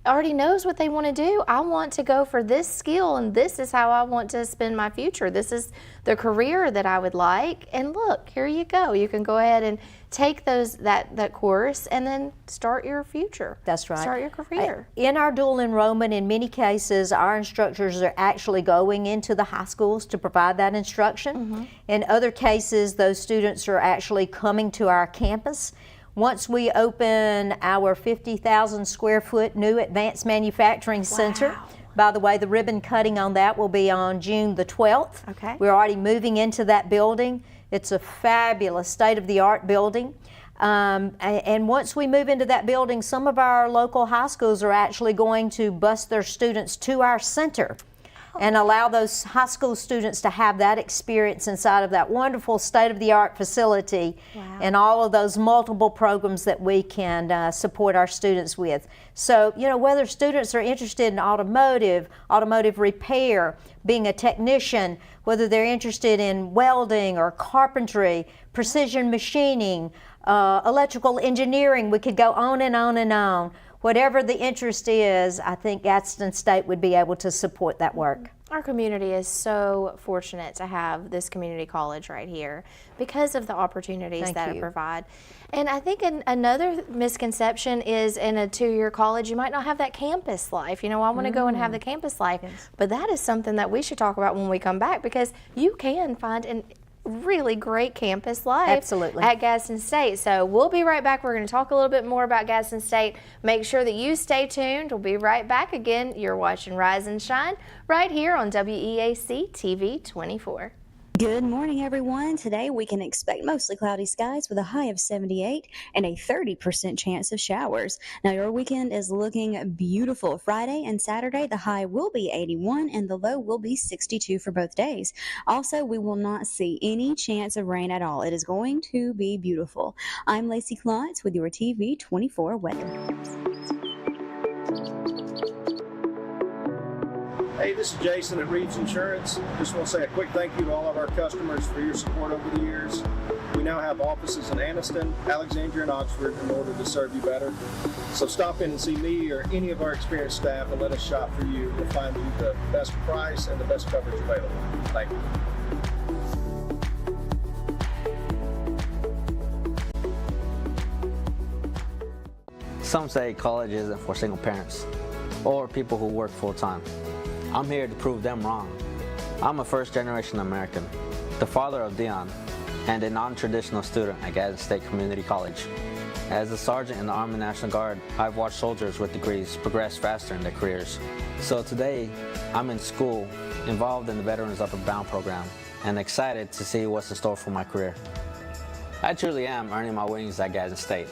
already knows what they want to do. I want to go for this skill, and this is how I want to spend my future. This is the career that I would like. And look, here you go. You can go ahead and take that course and then start your future. That's right. Start your career. In our dual enrollment, in many cases, our instructors are actually going into the high schools to provide that instruction. In other cases, those students are actually coming to our campus. Once we open our 50,000 square foot new advanced manufacturing center, by the way, the ribbon cutting on that will be on June the 12th. Okay. We're already moving into that building. It's a fabulous state-of-the-art building. And once we move into that building, some of our local high schools are actually going to bus their students to our center and allow those high school students to have that experience inside of that wonderful state-of-the-art facility and all of those multiple programs that we can support our students with. So, you know, whether students are interested in automotive repair, being a technician, whether they're interested in welding or carpentry, precision machining, electrical engineering, we could go on and on and on. Whatever the interest is, I think Gadsden State would be able to support that work. Our community is so fortunate to have this community college right here because of the opportunities that it provides. And I think another misconception is in a 2-year college, you might not have that campus life. You know, I want to go and have the campus life. But that is something that we should talk about when we come back, because you can find an really great campus life at Gadsden State. So we'll be right back. We're going to talk a little bit more about Gadsden State. Make sure that you stay tuned. We'll be right back again. You're watching Rise and Shine right here on WEAC TV 24. Good morning, everyone. Today we can expect mostly cloudy skies with a high of 78 and a 30% chance of showers. Now, your weekend is looking beautiful. Friday and Saturday, the high will be 81 and the low will be 62 for both days. Also, we will not see any chance of rain at all. It is going to be beautiful. I'm Lacey Klontz with your TV 24 weather. Hey, this is Jason at Reeves Insurance. Just want to say a quick thank you to all of our customers for your support over the years. We now have offices in Anniston, Alexandria, and Oxford in order to serve you better. So stop in and see me or any of our experienced staff and let us shop for you. We'll find you the best price and the best coverage available. Thank you. Some say college isn't for single parents or people who work full-time. I'm here to prove them wrong. I'm a first-generation American, the father of Dion, and a non-traditional student at Gadsden State Community College. As a sergeant in the Army National Guard, I've watched soldiers with degrees progress faster in their careers. So today, I'm in school, involved in the Veterans Upper Bound program, and excited to see what's in store for my career. I truly am earning my wings at Gadsden State.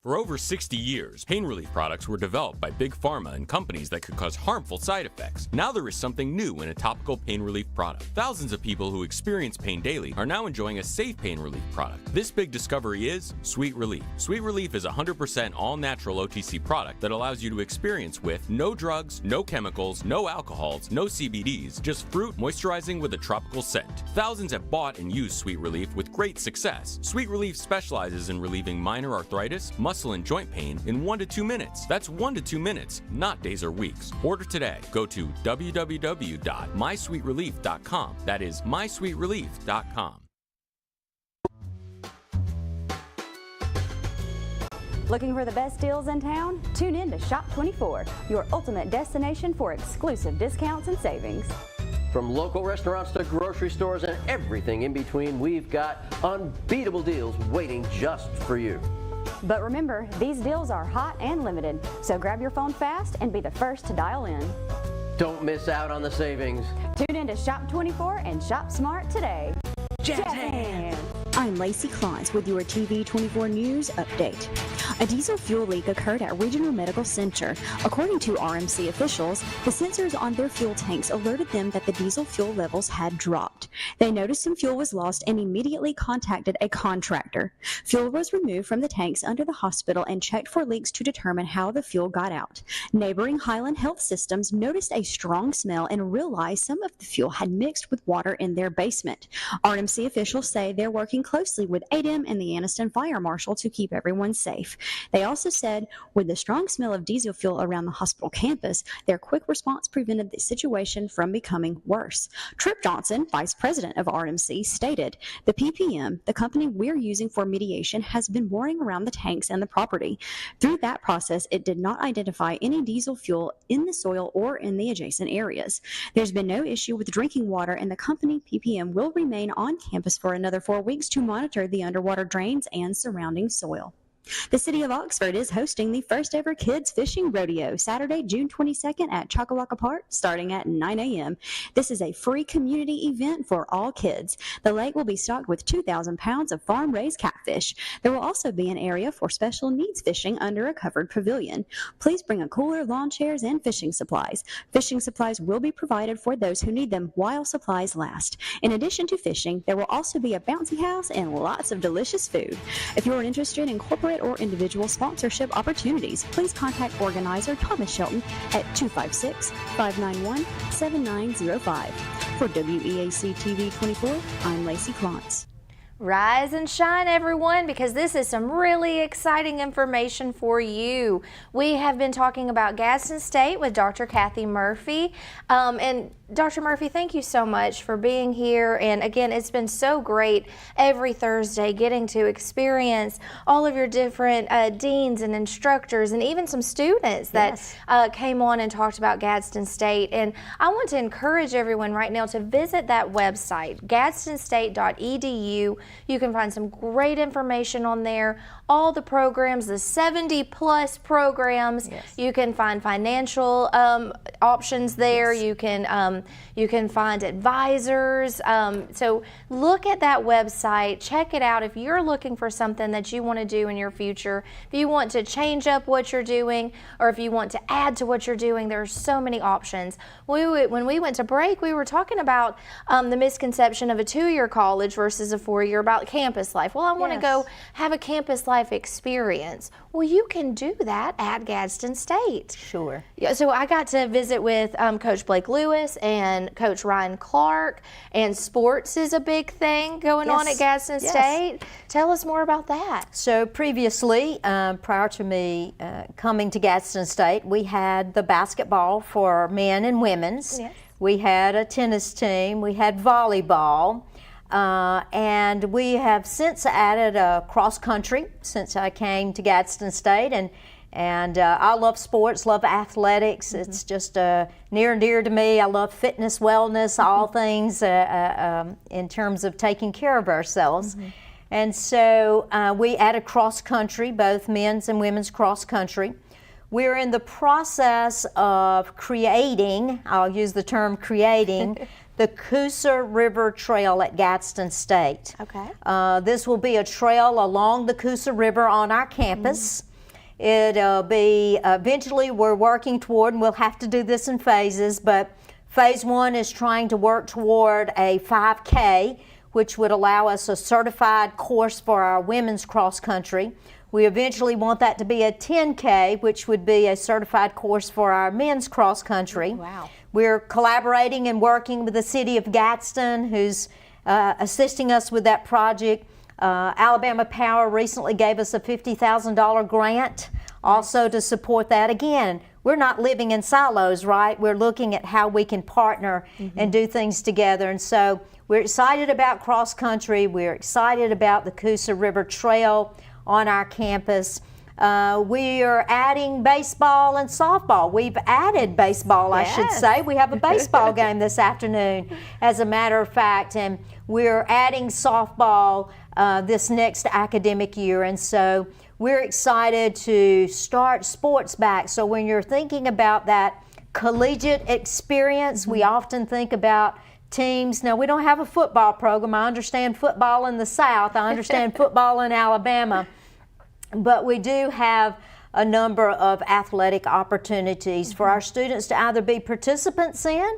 For over 60 years, pain relief products were developed by big pharma and companies that could cause harmful side effects. Now there is something new in a topical pain relief product. Thousands of people who experience pain daily are now enjoying a safe pain relief product. This big discovery is Sweet Relief. Sweet Relief is a 100% all-natural OTC product that allows you to experience with no drugs, no chemicals, no alcohols, no CBDs, just fruit moisturizing with a tropical scent. Thousands have bought and used Sweet Relief with great success. Sweet Relief specializes in relieving minor arthritis, muscle and joint pain in 1 to 2 minutes. That's 1 to 2 minutes, not days or weeks. Order today. Go to www.mysweetrelief.com. That is mysweetrelief.com. Looking for the best deals in town? Tune in to Shop 24, your ultimate destination for exclusive discounts and savings. From local restaurants to grocery stores and everything in between, we've got unbeatable deals waiting just for you. But remember, these deals are hot and limited, so grab your phone fast and be the first to dial in. Don't miss out on the savings. Tune in to Shop 24 and shop smart today. Jazz hands. I'm Lacey Klontz with your TV 24 News Update. A diesel fuel leak occurred at Regional Medical Center. According to RMC officials, the sensors on their fuel tanks alerted them that the diesel fuel levels had dropped. They noticed some fuel was lost and immediately contacted a contractor. Fuel was removed from the tanks under the hospital and checked for leaks to determine how the fuel got out. Neighboring Highland Health Systems noticed a strong smell and realized some of the fuel had mixed with water in their basement. RMC officials say they're working closely with ADEM and the Anniston Fire Marshal to keep everyone safe. They also said with the strong smell of diesel fuel around the hospital campus, their quick response prevented the situation from becoming worse. Tripp Johnson, Vice President of RMC, stated, "The PPM, the company we're using for mediation, has been boring around the tanks and the property. Through that process, it did not identify any diesel fuel in the soil or in the adjacent areas. There's been no issue with drinking water, and the company, PPM, will remain on campus for another 4 weeks to monitor the underwater drains and surrounding soil." The City of Oxford is hosting the first ever Kids Fishing Rodeo, Saturday, June 22nd at Choccolocco Park, starting at 9 a.m. This is a free community event for all kids. The lake will be stocked with 2,000 pounds of farm-raised catfish. There will also be an area for special needs fishing under a covered pavilion. Please bring a cooler, lawn chairs, and fishing supplies. Fishing supplies will be provided for those who need them while supplies last. In addition to fishing, there will also be a bouncy house and lots of delicious food. If you're interested in corporate or individual sponsorship opportunities, please contact organizer Thomas Shelton at 256-591-7905. For WEAC TV 24, I'm Lacey Klontz. Rise and shine, everyone, because this is some really exciting information for you. We have been talking about Gadsden State with Dr. Kathy Murphy. And Dr. Murphy, thank you so much for being here. And again, it's been so great every Thursday getting to experience all of your different deans and instructors and even some students that came on and talked about Gadsden State. And I want to encourage everyone right now to visit that website, gadstenstate.edu. You can find some great information on there, all the programs, the 70+ programs. You can find financial options there. You can You can find advisors. So look at that website, check it out. If you're looking for something that you want to do in your future, if you want to change up what you're doing, or if you want to add to what you're doing, there are so many options. When we went to break, we were talking about the misconception of a 2-year college versus a 4-year about campus life. Well, I want to go have a campus life experience. Well, you can do that at Gadsden State. Sure. Yeah, so I got to visit with Coach Blake Lewis and Coach Ryan Clark, and sports is a big thing going on at Gadsden State. Tell us more about that. So previously, prior to me coming to Gadsden State, we had the basketball for men and women's. Yes. We had a tennis team. We had volleyball. And we have since added cross country since I came to Gadsden State, and I love sports, love athletics. It's just near and dear to me. I love fitness, wellness, all things in terms of taking care of ourselves. And so we added cross country, both men's and women's cross country. We're in the process of creating, I'll use the term creating, the Coosa River Trail at Gadsden State. Okay. This will be a trail along the Coosa River on our campus. It'll be, eventually we're working toward, and we'll have to do this in phases, but phase 1 is trying to work toward a 5K, which would allow us a certified course for our women's cross country. We eventually want that to be a 10K, which would be a certified course for our men's cross country. Wow. We're collaborating and working with the city of Gadsden, who's assisting us with that project. Alabama Power recently gave us a $50,000 grant also to support that. Again, we're not living in silos, right? We're looking at how we can partner and do things together. And so we're excited about cross country. We're excited about the Coosa River Trail on our campus. We are adding baseball and softball. We've added baseball, I should say. We have a baseball game this afternoon, as a matter of fact, and we're adding softball this next academic year. And so we're excited to start sports back. So when you're thinking about that collegiate experience, we often think about teams. Now, we don't have a football program. I understand football in the South. I understand football in Alabama. But we do have a number of athletic opportunities for our students to either be participants in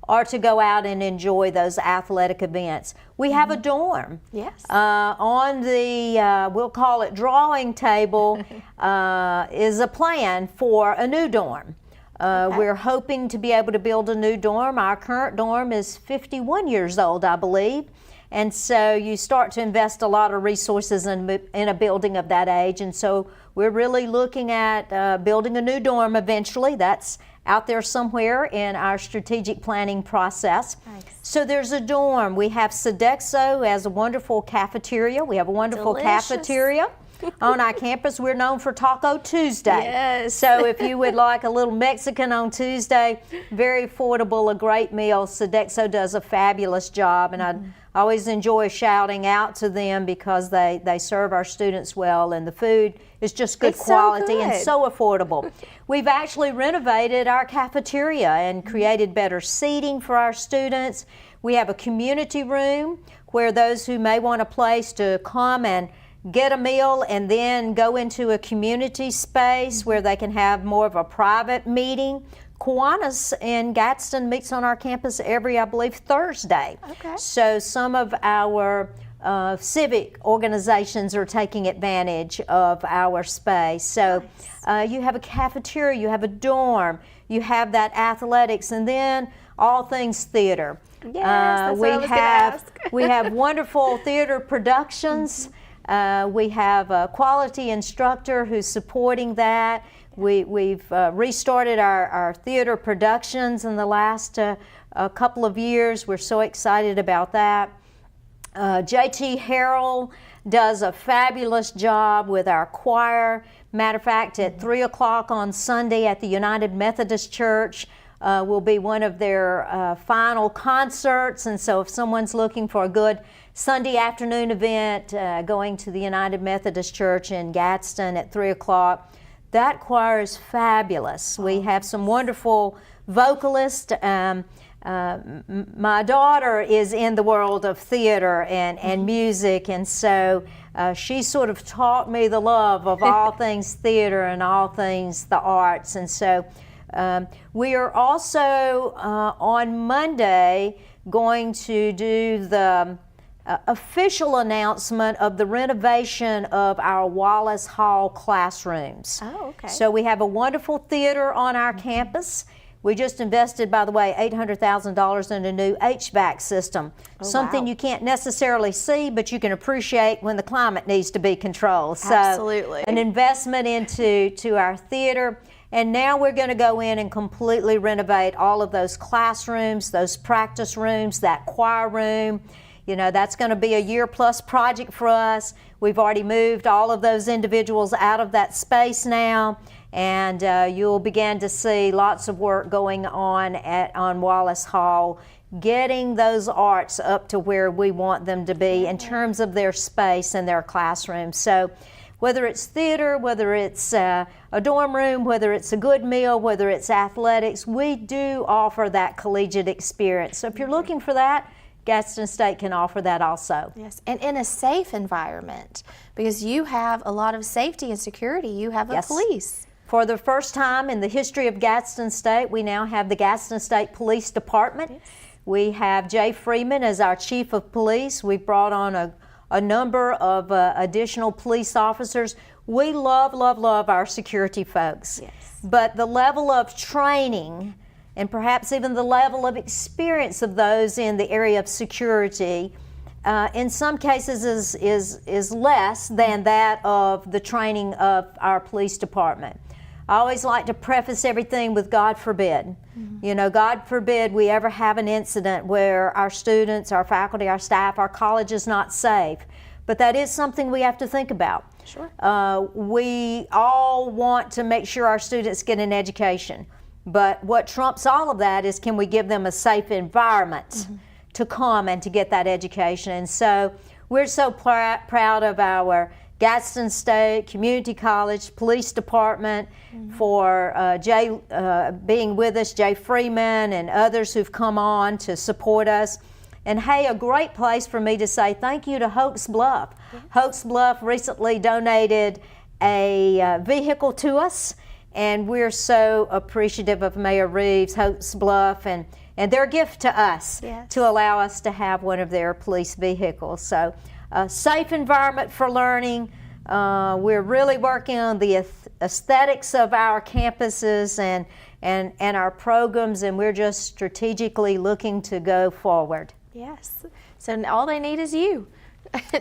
or to go out and enjoy those athletic events. We have a dorm. Yes. On the, we'll call it drawing table, is a plan for a new dorm. We're hoping to be able to build a new dorm. Our current dorm is 51 years old, I believe. And so you start to invest a lot of resources in a building of that age. And so we're really looking at building a new dorm eventually. That's out there somewhere in our strategic planning process. Nice. So there's a dorm. We have Sodexo as a wonderful cafeteria. We have a wonderful cafeteria on our campus. We're known for Taco Tuesday. Yes. So if you would like a little Mexican on Tuesday, very affordable, a great meal. Sodexo does a fabulous job, and I always enjoy shouting out to them because they serve our students well, and the food is just good quality and so affordable. We've actually renovated our cafeteria and created better seating for our students. We have a community room where those who may want a place to come and get a meal and then go into a community space where they can have more of a private meeting. Kiwanis in Gadsden meets on our campus every, I believe, Thursday. Okay. So some of our civic organizations are taking advantage of our space. So you have a cafeteria, you have a dorm, you have that athletics, and then all things theater. Yes, that's what I was gonna ask. We have wonderful theater productions. We have a quality instructor who's supporting that. We've restarted our theater productions in the last couple of years. We're so excited about that. JT Harrell does a fabulous job with our choir. Matter of fact, at 3 o'clock on Sunday at the United Methodist Church will be one of their final concerts. And so if someone's looking for a good Sunday afternoon event, going to the United Methodist Church in Gadsden at 3 o'clock, that choir is fabulous. We have some wonderful vocalists. my daughter is in the world of theater and music, and so she sort of taught me the love of all things theater and all things the arts. And so we are also on Monday going to do the official announcement of the renovation of our Wallace Hall classrooms. Oh, okay. So we have a wonderful theater on our campus. We just invested, by the way, $800,000 in a new HVAC system. Something you can't necessarily see, but you can appreciate when the climate needs to be controlled. So Absolutely. an investment into our theater. And now we're going to go in and completely renovate all of those classrooms, those practice rooms, that choir room. You know, that's going to be a year-plus project for us. We've already moved all of those individuals out of that space now, and you'll begin to see lots of work going on Wallace Hall, getting those arts up to where we want them to be in terms of their space and their classrooms. So whether it's theater, whether it's a dorm room, whether it's a good meal, whether it's athletics, we do offer that collegiate experience. So if you're looking for that, Gadsden State can offer that also. Yes, and in a safe environment, because you have a lot of safety and security. You have a police. For the first time in the history of Gadsden State, we now have the Gadsden State Police Department. Yes. We have Jay Freeman as our Chief of Police. We've brought on a number of additional police officers. We love our security folks. Yes. But the level of training and perhaps even the level of experience of those in the area of security in some cases is less than that of the training of our police department. I always like to preface everything with God forbid. Mm-hmm. You know, God forbid we ever have an incident where our students, our faculty, our staff, our college is not safe. But that is something we have to think about. Sure. We all want to make sure our students get an education. But what trumps all of that is, can we give them a safe environment to come and to get that education? And so we're so proud of our Gadsden State Community College Police Department for Jay being with us, Jay Freeman and others who've come on to support us. And hey, a great place for me to say thank you to Hoax Bluff. Yes. Hoax Bluff recently donated a vehicle to us, and we're so appreciative of Mayor Reeves, Hoax Bluff, and their gift to us to allow us to have one of their police vehicles. So a safe environment for learning. We're really working on the aesthetics of our campuses and our programs, and we're just strategically looking to go forward. Yes. So all they need is you.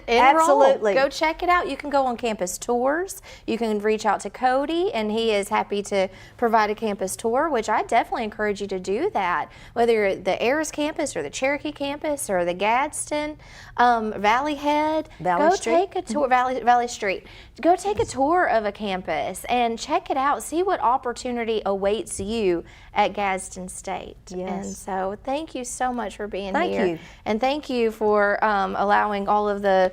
Absolutely. Go check it out. You can go on campus tours. You can reach out to Cody, and he is happy to provide a campus tour, which I definitely encourage you to do that. Whether you're at the Ayers campus or the Cherokee campus or the Gadsden, Valley Head, take a tour, Valley Street. Go take a tour of a campus and check it out. See what opportunity awaits you at Gadsden State. Yes. And so thank you so much for being here. Thank you. And thank you for allowing all of the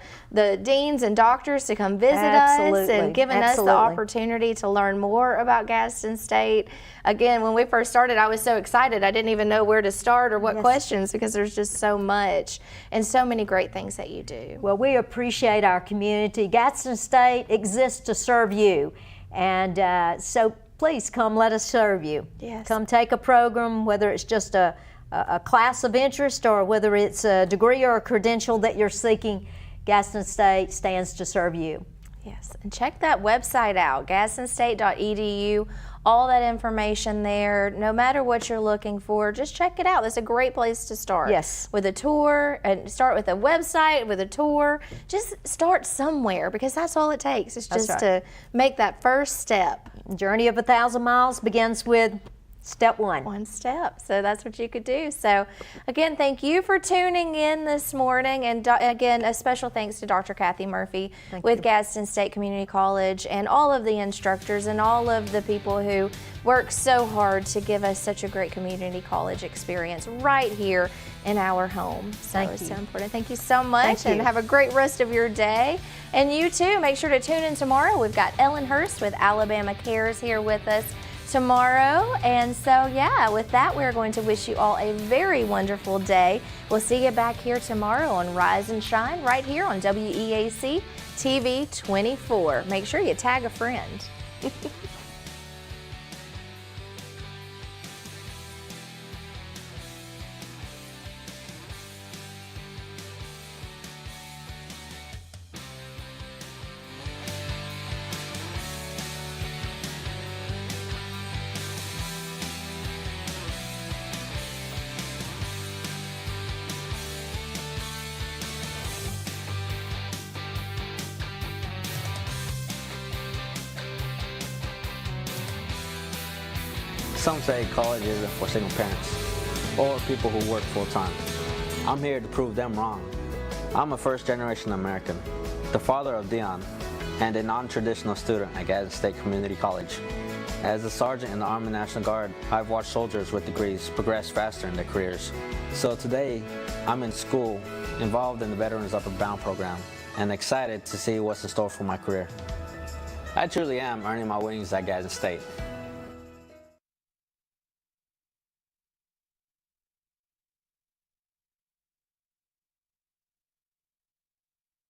deans and doctors to come visit us and giving us the opportunity to learn more about Gadsden State. Again, when we first started, I was so excited. I didn't even know where to start or what questions, because there's just so much and so many great things that you do. Well, we appreciate our community. Gadsden State exists to serve you. And so please come let us serve you. Yes. Come take a program, whether it's just a class of interest or whether it's a degree or a credential that you're seeking. Gadsden State stands to serve you. Yes, and check that website out, gadstenstate.edu. All that information there, no matter what you're looking for, just check it out. That's a great place to start. Yes. With a tour, and start with a website, with a tour. Just start somewhere, because that's all it takes. It's just to make that first step. Journey of 1,000 miles begins with step one. One step. So that's what you could do. So again, thank you for tuning in this morning. And again, a special thanks to Dr. Kathy Murphy with Gadsden State Community College, and all of the instructors and all of the people who work so hard to give us such a great community college experience right here in our home. So it's so important. Thank you so much, and have a great rest of your day. And you too, make sure to tune in tomorrow. We've got Ellen Hurst with Alabama Cares here with us tomorrow. And so, yeah, with that, we're going to wish you all a very wonderful day. We'll see you back here tomorrow on Rise and Shine right here on WEAC TV 24. Make sure you tag a friend. Some say college isn't for single parents or people who work full-time. I'm here to prove them wrong. I'm a first-generation American, the father of Dion, and a non-traditional student at Gadsden State Community College. As a sergeant in the Army National Guard, I've watched soldiers with degrees progress faster in their careers. So today, I'm in school, involved in the Veterans Upward Bound program, and excited to see what's in store for my career. I truly am earning my wings at Gadsden State.